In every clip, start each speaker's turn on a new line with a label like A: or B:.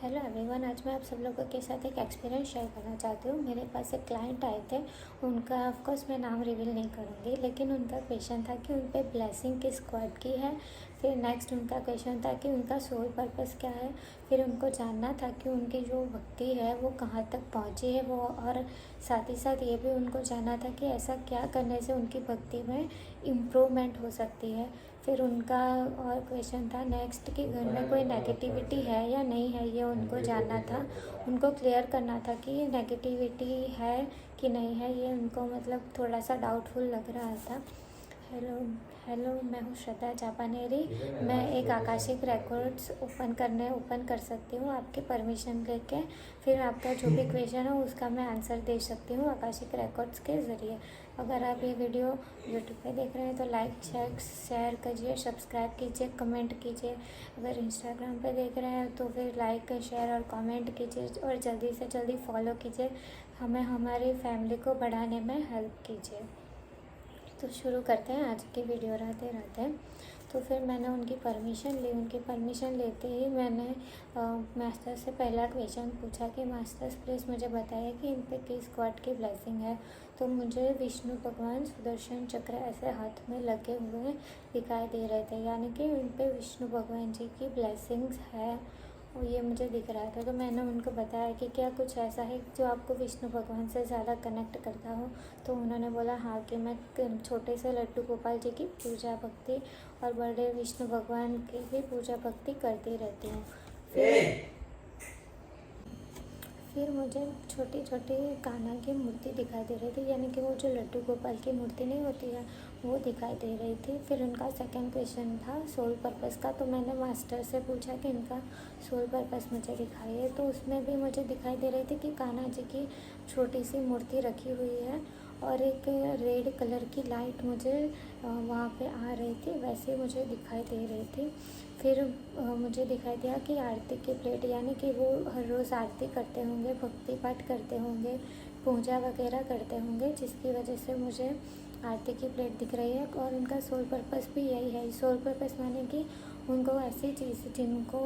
A: Hello everyone, आज मैं आप सब लोगों के साथ एक एक्सपीरियंस शेयर करना चाहती हूँ। मेरे पास एक क्लाइंट आए थे, उनका ऑफ कोर्स मैं नाम रिवील नहीं करूँगी, लेकिन उनका क्वेश्चन था कि उन पे ब्लेसिंग किस गॉड की है। फिर नेक्स्ट उनका क्वेश्चन था कि उनका सोल पर्पस क्या है। फिर उनको जानना था कि उनकी जो भक्ति है वो कहाँ तक पहुँची है वो, और साथ ही साथ ये भी उनको जानना था कि ऐसा क्या करने से उनकी भक्ति में इम्प्रूवमेंट हो सकती है। फिर उनका और क्वेश्चन था नेक्स्ट कि घर में कोई नेगेटिविटी है या नहीं है, ये उनको जानना था। उनको क्लियर करना था कि नेगेटिविटी है कि नहीं है, ये उनको मतलब थोड़ा सा डाउटफुल लग रहा था। हेलो, मैं हूँ श्रद्धा जापानेरी। मैं एक आकाशिक रिकॉर्ड्स ओपन कर सकती हूँ आपकी परमिशन लेके। फिर आपका जो भी क्वेश्चन है उसका मैं आंसर दे सकती हूँ आकाशिक रिकॉर्ड्स के ज़रिए। अगर आप ये वीडियो यूट्यूब पे देख रहे हैं तो लाइक शेयर कीजिए, सब्सक्राइब कीजिए, कमेंट कीजिए। अगर इंस्टाग्राम पे देख रहे हैं तो फिर लाइक शेयर और कमेंट कीजिए, और जल्दी से जल्दी फॉलो कीजिए। हमें हमारी फैमिली को बढ़ाने में हेल्प कीजिए। तो शुरू करते हैं आज की वीडियो। रहते तो फिर मैंने उनकी परमिशन ली। उनकी परमिशन लेते ही मैंने मास्टर से पहला क्वेश्चन पूछा कि मास्टर्स प्लीज़ मुझे बताइए कि इन पे किस गॉड की ब्लेसिंग है। तो मुझे विष्णु भगवान सुदर्शन चक्र ऐसे हाथ में लगे हुए दिखाई दे रहे थे, यानी कि उन पे विष्णु भगवान जी की ब्लेसिंग्स है, और ये मुझे दिख रहा था। तो मैंने उनको बताया कि क्या कुछ ऐसा है जो आपको विष्णु भगवान से ज़्यादा कनेक्ट करता हो। तो उन्होंने बोला हाँ, कि मैं छोटे से लड्डू गोपाल जी की पूजा भक्ति और बड़े विष्णु भगवान की भी पूजा भक्ति करती रहती हूँ। फिर मुझे छोटी छोटी कान्हा की मूर्ति दिखाई दे रही थी, यानी कि वो जो लड्डू गोपाल की मूर्ति नहीं होती है वो दिखाई दे रही थी। फिर उनका सेकंड क्वेश्चन था सोल पर्पस का। तो मैंने मास्टर से पूछा कि इनका सोल पर्पस मुझे दिखाइए। तो उसमें भी मुझे दिखाई दे रही थी कि कान्हा जी की छोटी सी मूर्ति रखी हुई है, और एक रेड कलर की लाइट मुझे वहाँ पे आ रही थी, वैसे मुझे दिखाई दे रही थी। फिर मुझे दिखाई दिया कि आरती की प्लेट, यानी कि वो हर रोज़ आरती करते होंगे, भक्ति पाठ करते होंगे, पूजा वगैरह करते होंगे, जिसकी वजह से मुझे आरती की प्लेट दिख रही है। और उनका सोल पर्पस भी यही है। सोल पर्पस माने कि उनको ऐसी चीज़ जिनको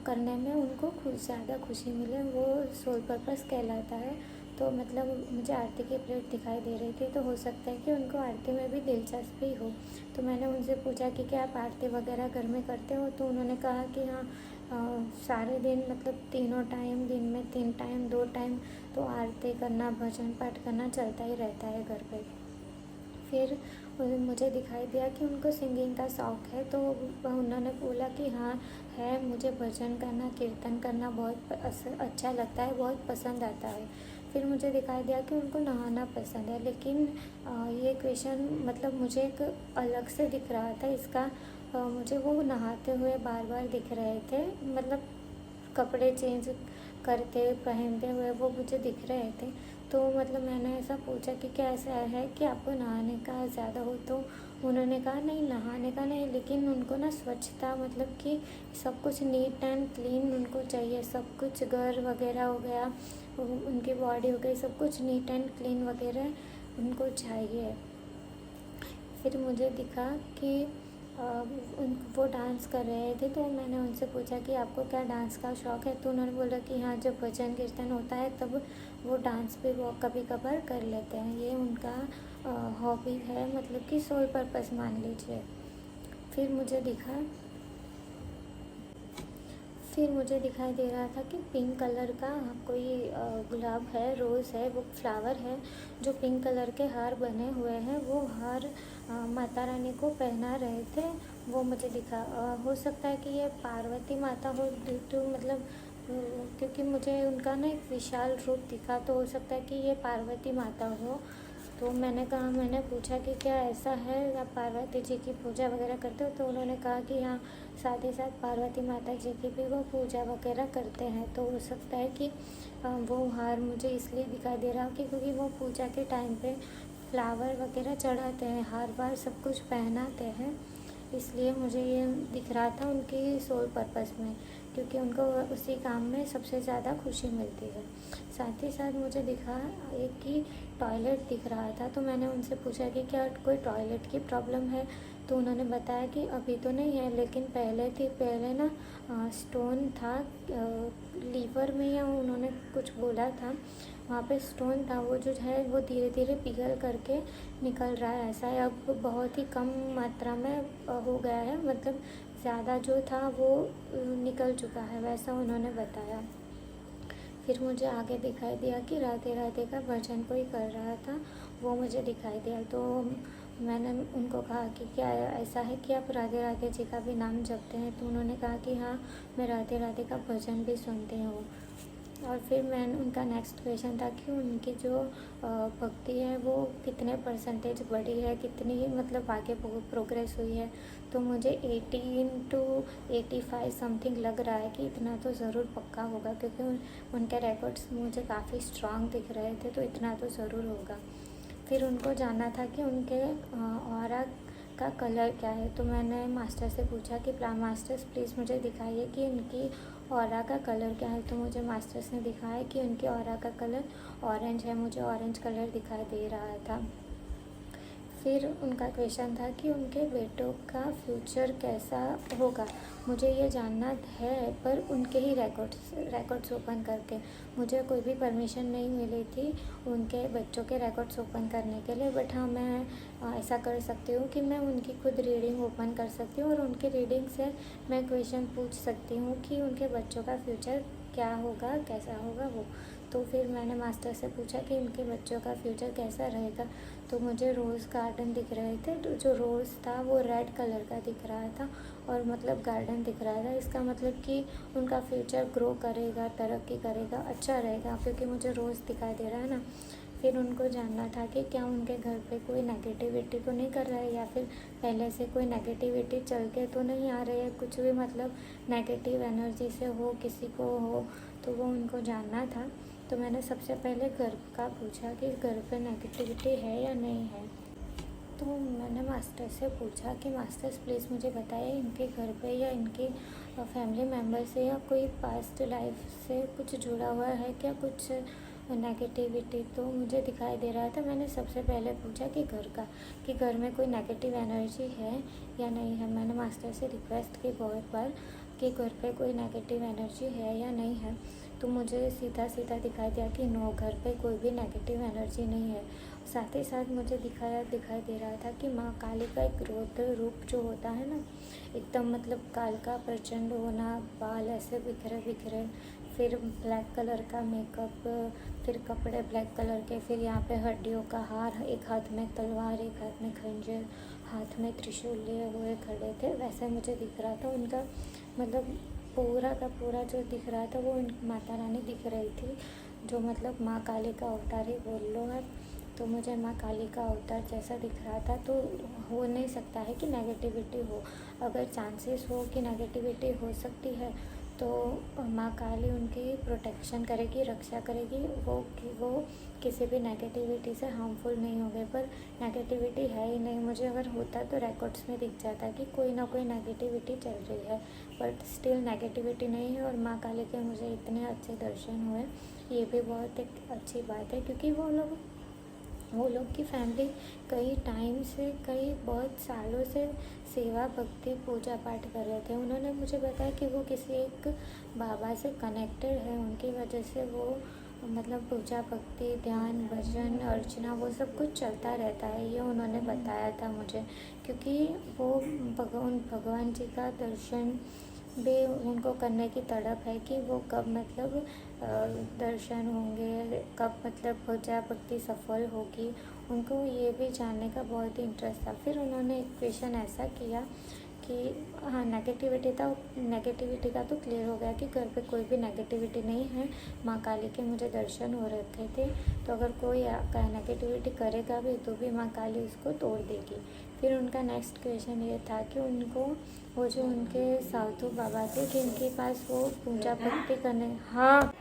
A: करने में उनको ज़्यादा खुशी मिले, वो सोल पर्पस कहलाता है। तो मतलब मुझे आरती की प्लेट दिखाई दे रही थी, तो हो सकता है कि उनको आरती में भी दिलचस्पी हो। तो मैंने उनसे पूछा कि क्या आप आरती वगैरह घर में करते हो। तो उन्होंने कहा कि हाँ, सारे दिन मतलब तीनों टाइम, दिन में 3 टाइम 2 टाइम तो आरती करना, भजन पाठ करना चलता ही रहता है घर पे। फिर मुझे दिखाई दिया कि उनको सिंगिंग का शौक़ है। तो उन्होंने बोला कि हाँ है, मुझे भजन करना, कीर्तन करना बहुत अच्छा लगता है, बहुत पसंद आता है। फिर मुझे दिखाई दिया कि उनको नहाना पसंद है, लेकिन ये क्वेश्चन मतलब मुझे एक अलग से दिख रहा था। इसका मुझे वो नहाते हुए बार बार दिख रहे थे, मतलब कपड़े चेंज करते पहनते हुए वो मुझे दिख रहे थे। तो मतलब मैंने ऐसा पूछा कि क्या ऐसा है कि आपको नहाने का ज़्यादा हो। तो उन्होंने कहा नहीं, नहाने का नहीं, लेकिन उनको ना स्वच्छता, मतलब कि सब कुछ नीट एंड क्लीन उनको चाहिए। सब कुछ घर वगैरह हो गया, उनकी बॉडी हो गई, सब कुछ नीट एंड क्लीन वगैरह उनको चाहिए। फिर मुझे दिखा कि वो डांस कर रहे थे। तो मैंने उनसे पूछा कि आपको क्या डांस का शौक़ है। तो उन्होंने बोला कि हाँ, जब भजन कीर्तन होता है तब वो डांस भी वो कभी कभार कर लेते हैं। ये उनका हॉबी है, मतलब कि सोल पर्पस मान लीजिए। फिर मुझे दिखाई दे रहा था कि पिंक कलर का कोई गुलाब है, रोज़ है, वो फ्लावर है, जो पिंक कलर के हार बने हुए हैं। वो हार माता रानी को पहना रहे थे, वो मुझे दिखा। हो सकता है कि ये पार्वती माता हो, मतलब क्योंकि मुझे उनका ना एक विशाल रूप दिखा, तो हो सकता है कि ये पार्वती माता हो। तो मैंने पूछा कि क्या ऐसा है, आप पार्वती जी की पूजा वगैरह करते हो। तो उन्होंने कहा कि हाँ, साथ ही साथ पार्वती माता जी की भी वो पूजा वगैरह करते हैं। तो हो सकता है कि वो हार मुझे इसलिए दिखाई दे रहा कि क्योंकि वो पूजा के टाइम पे फ्लावर वगैरह चढ़ाते हैं, हार बार सब कुछ पहनाते हैं, इसलिए मुझे ये दिख रहा था उनकी सोल पर्पस में। क्योंकि उनको उसी काम में सबसे ज़्यादा खुशी मिलती है। साथ ही साथ मुझे दिखा एक कि टॉयलेट दिख रहा था, तो मैंने उनसे पूछा कि क्या कोई टॉयलेट की प्रॉब्लम है, तो उन्होंने बताया कि अभी तो नहीं है, लेकिन पहले थी। पहले ना स्टोन था लीवर में, या उन्होंने कुछ बोला था, वहाँ पे स्टोन था, वो जो है वो धीरे धीरे पिघल करके निकल रहा है। ऐसा है, अब बहुत ही कम मात्रा में हो गया है, मतलब ज़्यादा जो था वो निकल चुका है, वैसा उन्होंने बताया। फिर मुझे आगे दिखाई दिया कि राधे राधे का भजन कोई कर रहा था, वो मुझे दिखाई दिया। तो मैंने उनको कहा कि क्या ऐसा है कि आप राधे राधे जी का भी नाम जपते हैं, तो उन्होंने कहा कि हाँ, मैं राधे राधे का भजन भी सुनती हूँ। और फिर मैंने उनका नेक्स्ट क्वेश्चन था कि उनकी जो भक्ति है वो कितने परसेंटेज बढ़ी है, कितनी मतलब आगे प्रोग्रेस हुई है। तो मुझे 18 to 85 समथिंग लग रहा है कि इतना तो ज़रूर पक्का होगा, क्योंकि उनके रिकॉर्ड्स मुझे काफ़ी स्ट्रांग दिख रहे थे, तो इतना तो ज़रूर होगा। फिर उनको जानना था कि उनके ऑरा का कलर क्या है, तो मैंने मास्टर से पूछा कि मास्टर्स प्लीज़ मुझे दिखाइए कि उनकी ऑरा का कलर क्या है। तो मुझे मास्टर्स ने दिखाया कि उनकी ऑरा का कलर ऑरेंज है। मुझे ऑरेंज कलर दिखाई दे रहा था। फिर उनका क्वेश्चन था कि उनके बेटों का फ्यूचर कैसा होगा। मुझे ये जानना है, पर उनके ही रिकॉर्ड्स ओपन करके, मुझे कोई भी परमिशन नहीं मिली थी उनके बच्चों के रिकॉर्ड्स ओपन करने के लिए। बट हाँ, मैं ऐसा कर सकती हूँ कि मैं उनकी खुद रीडिंग ओपन कर सकती हूँ, और उनकी रीडिंग से मैं क्वेश्चन पूछ सकती हूँ कि उनके बच्चों का फ्यूचर क्या होगा, कैसा होगा वो। तो फिर मैंने मास्टर से पूछा कि उनके बच्चों का फ्यूचर कैसा रहेगा। तो मुझे रोज़ गार्डन दिख रहे थे, तो जो रोज़ था वो रेड कलर का दिख रहा था, और मतलब गार्डन दिख रहा था। इसका मतलब कि उनका फ्यूचर ग्रो करेगा, तरक्की करेगा, अच्छा रहेगा, क्योंकि मुझे रोज़ दिखाई दे रहा है ना। फिर उनको जानना था कि क्या उनके घर पे कोई नेगेटिविटी तो नहीं कर रहा है, या फिर पहले से कोई नेगेटिविटी चल के तो नहीं आ रही है, कुछ भी मतलब नेगेटिव एनर्जी से हो, किसी को हो, तो वो उनको जानना था। तो मैंने सबसे पहले घर का पूछा कि घर पे नेगेटिविटी है या नहीं है। तो मैंने मास्टर से पूछा कि मास्टर्स प्लीज़ मुझे बताइए, इनके घर पे या इनके फैमिली मेम्बर से या कोई पास्ट लाइफ से कुछ जुड़ा हुआ है क्या, कुछ नेगेटिविटी। तो मुझे दिखाई दे रहा था। मैंने सबसे पहले पूछा कि घर का, कि घर में कोई नेगेटिव एनर्जी है या नहीं है। मैंने मास्टर से रिक्वेस्ट की बहुत बार कि घर पे कोई नेगेटिव एनर्जी है या नहीं है। तो मुझे सीधा सीधा दिखाई दिया कि नो, घर पे कोई भी नेगेटिव एनर्जी नहीं है। साथ ही साथ मुझे दिखाई दे रहा था कि माँ काली का एक रौद्र रूप जो होता है ना, एकदम मतलब काल का प्रचंड होना, बाल ऐसे बिखरे बिखरे, फिर ब्लैक कलर का मेकअप, फिर कपड़े ब्लैक कलर के, फिर यहाँ पे हड्डियों का हार, एक हाथ में तलवार, एक हाथ में खंजर, हाथ में त्रिशूल लिए हुए खड़े थे। वैसे मुझे दिख रहा था उनका, मतलब पूरा का पूरा जो दिख रहा था वो माता रानी दिख रही थी, जो मतलब माँ काली का अवतार ही बोल लो आप। तो मुझे माँ काली का अवतार जैसा दिख रहा था। तो हो नहीं सकता है कि नेगेटिविटी हो। अगर चांसेस हो कि नेगेटिविटी हो सकती है, तो माँ काली उनकी प्रोटेक्शन करेगी, रक्षा करेगी, वो किसी भी नेगेटिविटी से हार्मफुल नहीं होंगे। पर नेगेटिविटी है ही नहीं। मुझे अगर होता तो रिकॉर्ड्स में दिख जाता कि कोई ना कोई नेगेटिविटी चल रही है, बट स्टिल नेगेटिविटी नहीं है। और माँ काली के मुझे इतने अच्छे दर्शन हुए, ये भी बहुत एक अच्छी बात है, क्योंकि वो लोग की फैमिली कई टाइम से, कई बहुत सालों से सेवा भक्ति पूजा पाठ कर रहे थे। उन्होंने मुझे बताया कि वो किसी एक बाबा से कनेक्टेड है, उनकी वजह से वो मतलब पूजा भक्ति, ध्यान, भजन, अर्चना, वो सब कुछ चलता रहता है, ये उन्होंने बताया था मुझे। क्योंकि वो भगवान जी का दर्शन भी उनको करने की तड़प है कि वो कब मतलब दर्शन होंगे, कब मतलब पूजा भक्ति सफल होगी, उनको ये भी जानने का बहुत ही इंटरेस्ट था। फिर उन्होंने एक क्वेश्चन ऐसा किया कि हाँ, नेगेटिविटी का तो क्लियर हो गया कि घर पे कोई भी नेगेटिविटी नहीं है। माँ काली के मुझे दर्शन हो रखे थे, तो अगर कोई नेगेटिविटी करेगा भी तो भी माँ काली उसको तोड़ देगी। फिर उनका नेक्स्ट क्वेश्चन ये था कि उनको वो जो उनके साधु बाबा थे कि उनके पास वो पूजा भक्ति करने, हाँ,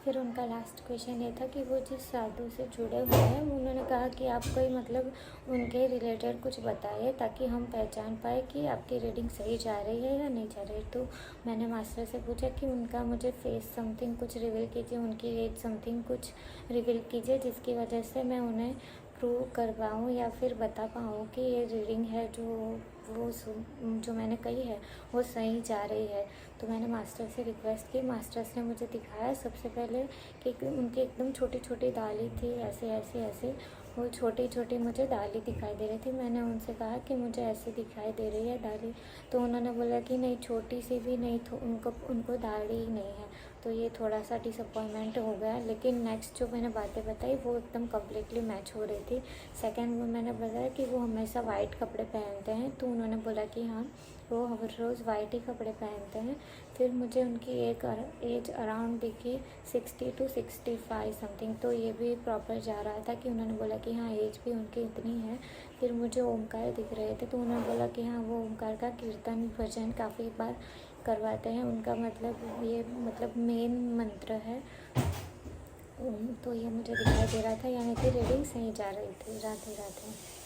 A: फिर उनका लास्ट क्वेश्चन ये था कि वो जिस साधु से जुड़े हुए हैं उन्होंने कहा कि आप कोई मतलब उनके रिलेटेड कुछ बताइए ताकि हम पहचान पाए कि आपकी रीडिंग सही जा रही है या नहीं जा रही। तो मैंने मास्टर से पूछा कि उनका मुझे फेस समथिंग कुछ रिवील कीजिए, उनकी एज समथिंग कुछ रिवील कीजिए जिसकी वजह से मैं उन्हें प्रूव कर पाऊँ या फिर बता पाऊँ कि ये रीडिंग है जो मैंने कही है वो सही जा रही है। तो मैंने मास्टर से रिक्वेस्ट की, मास्टर्स ने मुझे दिखाया सबसे पहले कि उनकी एकदम छोटी छोटी डाली थी, ऐसे ऐसे ऐसे वो छोटी छोटी मुझे डाली दिखाई दे रही थी। मैंने उनसे कहा कि मुझे ऐसी दिखाई दे रही है डाली, तो उन्होंने बोला कि नहीं छोटी सी भी नहीं, उनको दाढ़ी नहीं है। तो ये थोड़ा सा डिसअपॉइंटमेंट हो गया, लेकिन नेक्स्ट जो मैंने बातें बताई वो एकदम कम्प्लीटली मैच हो रही थी। सेकंड में मैंने बताया कि वो हमेशा वाइट कपड़े पहनते हैं, तो उन्होंने बोला कि हाँ वो हर रोज़ वाइट ही कपड़े पहनते हैं। फिर मुझे उनकी एक एज अराउंड दिखी 60 to 65 समथिंग, तो ये भी प्रॉपर जा रहा था कि उन्होंने बोला कि हाँ एज भी उनकी इतनी है। फिर मुझे ओमकार दिख रहे थे, तो उन्होंने बोला कि हाँ वो ओमकार का कीर्तन भजन काफ़ी बार करवाते हैं, उनका मतलब ये मतलब मेन मंत्र है ओम। तो ये मुझे दिखाई दे रहा था, यानी कि रीडिंग सही जा रही थी। राधे राधे।